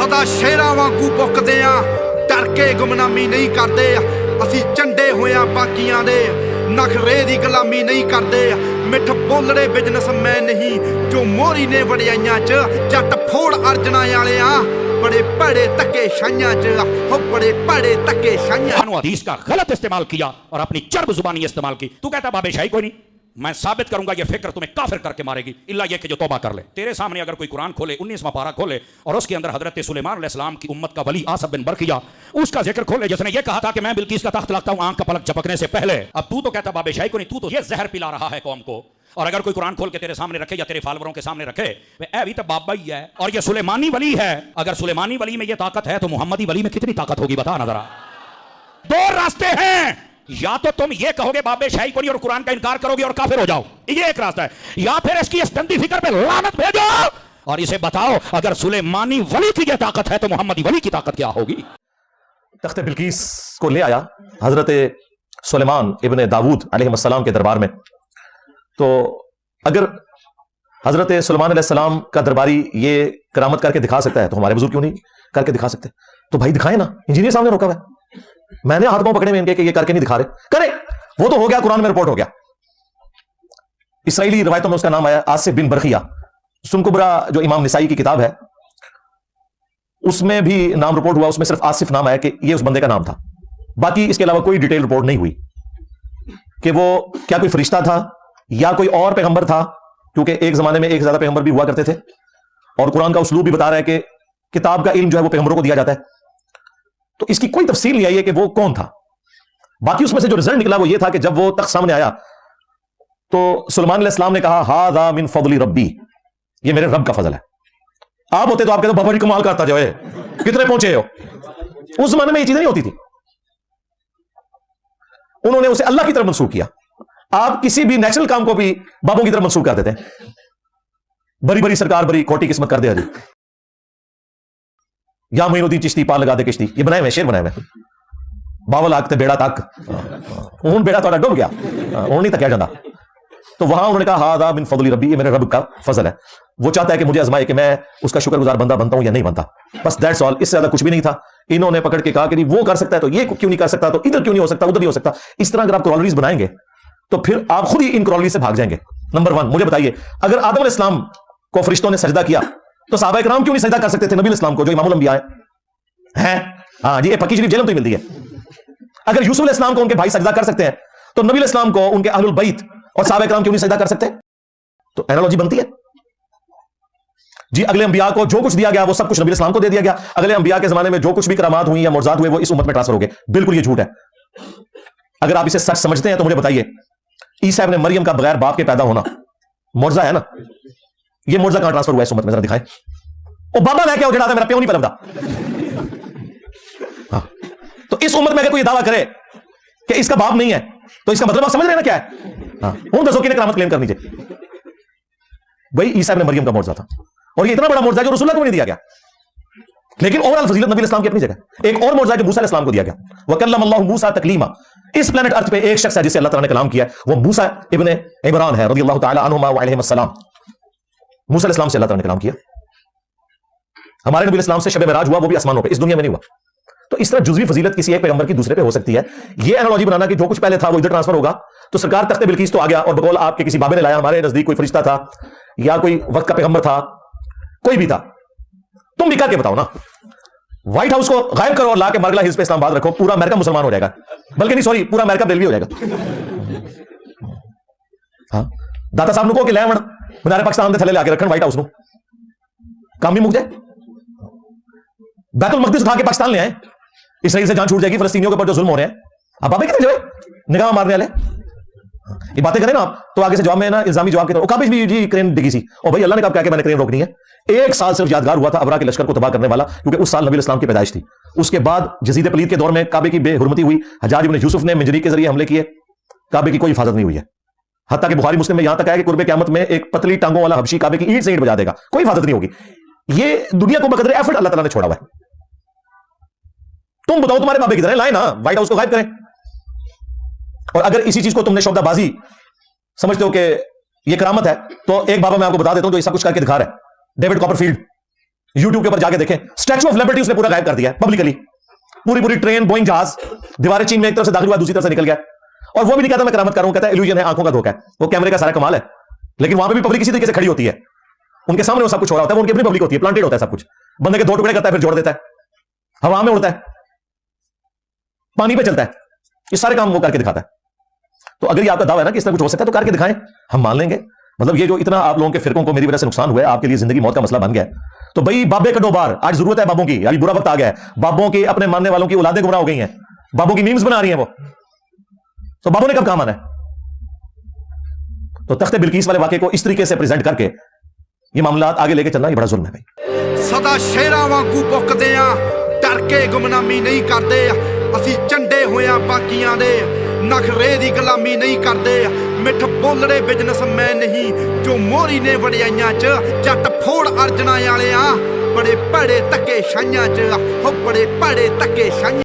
ਸਦਾ ਸ਼ੇਰਾਂ ਵਾਂਗੂ ਬੁੱਕਦੇ ਆ, ਡਰ ਕੇ ਗੁਮਨਾਮੀ ਨਹੀਂ ਕਰਦੇ। ਅਸੀਂ ਚੰਡੇ ਹੋਇਆਂ ਬਾਕੀਆਂ ਦੇ, ਨਖਰੇ ਦੀ ਗੁਲਾਮੀ ਨਹੀਂ ਕਰਦੇ। ਮਿੱਠ ਬੋਲੜੇ ਬਿਜ਼ਨਸਮੈਨ ਨਹੀਂ ਜੋ ਮੋਰੀ ਨੇ ਵੜਿਆਈਆਂ 'ਚ, ਜੱਟ ਫੋੜ ਅਰਜਣਾ ਵਾਲਿਆਂ बड़े बड़े तके शाइयां च, हो बड़े बड़े तके शाइयां। हदीस का गलत इस्तेमाल किया और अपनी चर्ब जुबानी इस्तेमाल की। तू कहता बाबे शाही कोई नहीं, मैं साबित करूंगा ये फिक्र तुम्हें काफिर करके मारेगी, इल्ला ये कि जो तौबा कर ले। तेरे सामने अगर कोई कुरान खोले 19वां पारा खोले और उसके अंदर हजरत सुलेमान अलैहिस्सलाम की उम्मत का वली आसफ बिन बरकिया उसका जिक्र खोले जिसने ये कहा था कि मैं बिल्किस का तख्त लगता हूं आंख का पलक झपकने से पहले। अब तू तो कहता बाबे शाही को नहीं, तू तो ये जहर पिला रहा है कौम को। और अगर कोई कुरान खोल के तेरे सामने रखे या तेरे फॉलोअरों के सामने रखे ए भी तो बाबा ही है और ये सुलेमानी वली है। अगर सुलेमानी वली में ये ताकत है तो मुहम्मदी वली में कितनी ताकत होगी बता ना जरा। दो रास्ते हैं, या तो तुम ये कहोगे बाबे शाही को नहीं और कुरान का इनकार करोगे और काफिर हो जाओ, ये एक रास्ता है, या फिर इसकी इस गंदी फिक्र पे लानत भेजो और इसे बताओ अगर सुलेमानी वली की ये ताकत है तो मुहम्मदी वली की ताकत क्या होगी। तख्त बिल्किस को ले आया हजरत सुलेमान इब्न दाऊद अलैहिस्सलाम के दरबार में। तो अगर हजरत सुलेमान अलैहिस्सलाम का दरबारी ये करामत करके दिखा सकता है तो हमारे बुजुर्ग क्यों नहीं करके दिखा सकते? तो भाई दिखाए ना, इंजीनियर सामने रोका हुआ है, मैंने हाथ पांव पकड़े में इनके कि ये करके नहीं दिखा रहे, करे वो तो हो गया, कुरान में रिपोर्ट हो गया। इसराइली रवायतों में उसका नाम आया आसिफ बिन बरखिया। सुन कुबरा जो इमाम निसाई की किताब है उसमें भी नाम रिपोर्ट हुआ, उसमें सिर्फ आसिफ नाम आया कि ये उस बंदे का नाम था, बाकी इसके अलावा कोई डिटेल रिपोर्ट नहीं हुई कि वो क्या कोई फरिश्ता था या कोई और पैगंबर था, क्योंकि एक जमाने में एक ज्यादा पैगंबर भी हुआ करते थे और कुरान का उसलूब भी बता रहा है कि किताब का इल्म जो है वो पैगंबरों को दिया जाता है। तो इसकी कोई तफसील नहीं आई है कि वो कौन था। बाकी उसमें से जो रिजल्ट निकला वो ये था कि जब वो तख्त सामने आया तो सुलेमान अलैहिस्सलाम ने कहा हादा मिन फضल रब्बी, ये मेरे रब का फजल है। आप होते तो आप कहते बाबा जी कमाल करता जो है, कितने पहुंचे हो। उस जमाने में ये चीजें नहीं होती थी, उन्होंने उसे अल्लाह की तरफ मंसूब किया। आप किसी भी नेचुरल काम को भी बाबों की तरफ मंसूब कर देते हैं, बड़ी बड़ी सरकार बड़ी खोटी किस्मत कर दे जी, या मोइनुद्दीन चिश्ती पार लगा दे किश्ती, ये बनाए हुए शेर बनाए हुए, बावल आग ते बेड़ा तक हूं बेड़ा थोड़ा डूब गया, हूं नहीं तकिया जाता। तो वहां उन्होंने कहा हादा मिन फضल रब्बी, ये मेरे रब का फजल है। वो चाहता है कि मुझे आजमाए कि मैं उसका शुक्रगुजार बंदा बनता हूं या नहीं बनता, बस दैट्स ऑल, इससे ज्यादा कुछ भी नहीं था। इन्होंने पकड़ के कहा कि नहीं वो कर सकता है तो ये क्यों नहीं कर सकता, तो इधर क्यों नहीं हो सकता, उधर नहीं हो सकता। इस तरह अगर आप क्रॉलरीज बनाएंगे तो फिर आप खुद ही इन क्रॉलरी से भाग जाएंगे। नंबर वन, मुझे बताइए अगर आदम अलैहिस्सलाम को फरिश्तों ने सजदा किया तो सहाबा इकराम क्यों नहीं सजदा कर सकते थे नबी अलैहिस्सलाम को जो इमामुल अंबिया हैं? हाँ जी, ये पक्की शरीफ जेल में तो मिलती है। अगर यूसुफ अलैहिस्सलाम को उनके भाई सजदा कर सकते हैं तो नबी अलैहिस्सलाम को उनके अहलुल बैत और सहाबा इकराम क्यों नहीं सजदा कर सकते? तो एनालॉजी बनती है जी। अगले अंबिया को जो कुछ दिया गया वो सब कुछ नबी अलैहिस्सलाम को दे दिया गया। अगले अंबिया के जमाने में जो कुछ भी करामात हुई या मुर्जात हुए वो इस उम्मत में ट्रांसफर हो गए। बिल्कुल ये झूठ है। अगर आप इसे सच समझते हैं तो मुझे बताइए ईसा इब्न मरियम का बगैर बाप के पैदा होना मुर्जा है ना, ये मुर्जा कहां ट्रांसफर हुआ इस उम्मत में, जरा दिखाएं। ओ बाबा मैं क्या उजड़ा था, मेरा प्यो नहीं पलवदा। हाँ, तो इस उम्मत में अगर कोई दावा करे कि इसका बाप नहीं है तो इसका मतलब आप समझ रहे हैं ना क्या है। हाँ, उन दसों की करामत क्लेम करनी चाहिए। भाई ईसा इब्न मरियम का मुर्जा था और ये इतना बड़ा मुर्जा जो रसूलुल्लाह को नहीं दिया गया। लेकिन ओवरऑल फजीलत नबी अलैहिस्सलाम की अपनी जगह। एक और मुर्जा जो मूसा अलैहिस्सलाम को दिया गया, वकल्लमल्लाहु मूसा तकलीमा। इस प्लेनेट अर्थ पे एक शख्स है जिसे अल्लाह ताला ने कलाम किया, वो मूसा इब्न इमरान है रज़ियल्लाहु ताला अन्हुमा व अलैहिस्सलाम। मूसा अलैहिस्सलाम से अल्लाह ताला ने कलाम किया। हमारे नबी अलैहिस्सलाम से शब मेराज हुआ, वो भी आसमानों पे, इस दुनिया में नहीं हुआ। तो इस तरह जुज़वी फजीलत किसी एक पैगंबर की दूसरे पे हो सकती है। ये एनालॉजी बनाना कि जो कुछ पहले था वो इधर ट्रांसफर होगा, तो सरकार तख्ते बिल्किस तो आ गया और बकौल आपके किसी बाबे ने लाया, हमारे नजदीक कोई फरिश्ता था या कोई वक्त का पैगंबर था, कोई भी था, तुम भी करके बताओ ना। व्हाइट हाउस को गायब करो और लाके मरगला हिल्स पे इस्लामाबाद रखो, पूरा अमेरिका मुसलमान हो जाएगा, बल्कि नहीं सॉरी पूरा अमेरिका बेलवी हो जाएगा। हाँ, दाता साहब नु को कि लैवण मीनारे पाकिस्तान दे थले लाके रखन व्हाइट हाउस नु, काम भी मुक जाए। बैतुल मकदस उठा के पाकिस्तान ले आए, इसराइल से जान छूट जाएगी, फलस्तीनियों के ऊपर जो जुल्म हो रहे हैं। अब बाबे कितने जो निगाह मारने वाले ये बातें करें ना आप, तो आगे से जवाब में ना इल्जामी जवाब के तौर काबिज भी जी क्रेन डिगी सी, और भाई अल्लाह ने कहा क्या कि मैंने क्रेन रोकनी है। एक साल सिर्फ यादगार हुआ था अबरा के लश्कर को तबाह करने वाला, क्योंकि उस साल नबी इस्लाम की पैदाइश थी। उसके बाद जजीद पलीद के दौर में काबे की बेहुरमती हुई, हज्जाज इब्न यूसुफ ने मिजरी के जरिए हमले किए, काबे की कोई हिफाजत नहीं हुई है। हत्ता कि बुखारी मुस्लिम में यहां तक आया कि कुर्बे क़यामत में एक पतली टांगों वाला हबशी काबे की ईंट से ईंट बजा देगा, कोई हिफाजत नहीं होगी। ये दुनिया को बकदर एफर्ट अल्लाह ताला ने छोड़ा हुआ है। तुम बताओ तुम्हारे बाबे किधर है, लाए ना व्हाइट हाउस को गायब करें। और अगर इसी चीज को तुमने शौकदाबाजी समझते हो कि ये करामत है, तो एक बाबा मैं आपको बता देता हूं जो ऐसा कुछ करके दिखा रहा है, डेविड कॉपरफील्ड। यूट्यूब के ऊपर जाके देखें, स्टैचू ऑफ लिबर्टी उसने पूरा गायब कर दिया है पब्लिकली। पूरी ट्रेन, बोइंग जहाज, दीवारें चीन में एक तरफ से दाखिल हुआ, दूसरी तरफ से निकल गया। और वो भी नहीं कहता मैं करामत कर रहा हूं, कहता है इल्यूजन है, आंखों का धोखा है। वो कैमरे का सारा कमाल है, लेकिन वहां पे भी पब्लिक इसी तरीके से खड़ी होती है, उनके सामने वो सब कुछ हो रहा होता है, वो उनकी अपनी पब्लिक होती है, प्लांटेड होता है सब कुछ। बंदे के दो टुकड़े करता है, फिर जोड़ देता है, हवा में उड़ता है, पानी पे चलता है, ये सारे काम वो करके दिखाता है। तो अगर ये आपका दावा है ना कि इस तरह कुछ हो सकता है, तो करके दिखाएं, हम मान लेंगे। मतलब ये जो इतना आप लोगों के फिरकों को मेरी वजह से नुकसान हुआ है, आपके लिए जिंदगी मौत का मसला बन गया है, तो भाई बाबे कटो बार, आज जरूरत है बाबों की, अभी बुरा वक्त आ गया है, बाबों की अपने मानने वालों की औलादें गुमराह हो गई हैं, बाबों की मीम्स बना रही हैं वो, तो बाबों ने कब काम आना है? तो तख्ते बिल्किस वाले वाक़े को इस तरीके से प्रेजेंट करके ये मामला आगे लेके चलना, ये बड़ा जुल्म है भाई। सदा शेरां वांगू भुकदे आ, डर के गुमनामी नहीं करते, ਅਸੀਂ ਚੰਡੇ ਹੋਇਆ ਬਾਕੀਆਂ ਦੇ, ਨਖਰੇ ਦੀ ਗੁਲਾਮੀ ਨਹੀਂ ਕਰਦੇ, ਮਿੱਠ ਬੋਲੜੇ ਬਿਜ਼ਨਸਮੈਨ ਨਹੀਂ ਜੋ ਮੋਰੀ ਨੇ ਵੜਿਆਈਆਂ 'ਚ, ਜੱਟ ਫੋੜ ਅਰਜਣਾ ਵਾਲਿਆਂ ਬੜੇ ਭੜੇ ਧੱਕੇ ਸ਼ਾਈਆਂ 'ਚ, ਹੋ ਬੜੇ ਭੜੇ ਧੱਕੇ ਸ਼ਾਈਆਂ।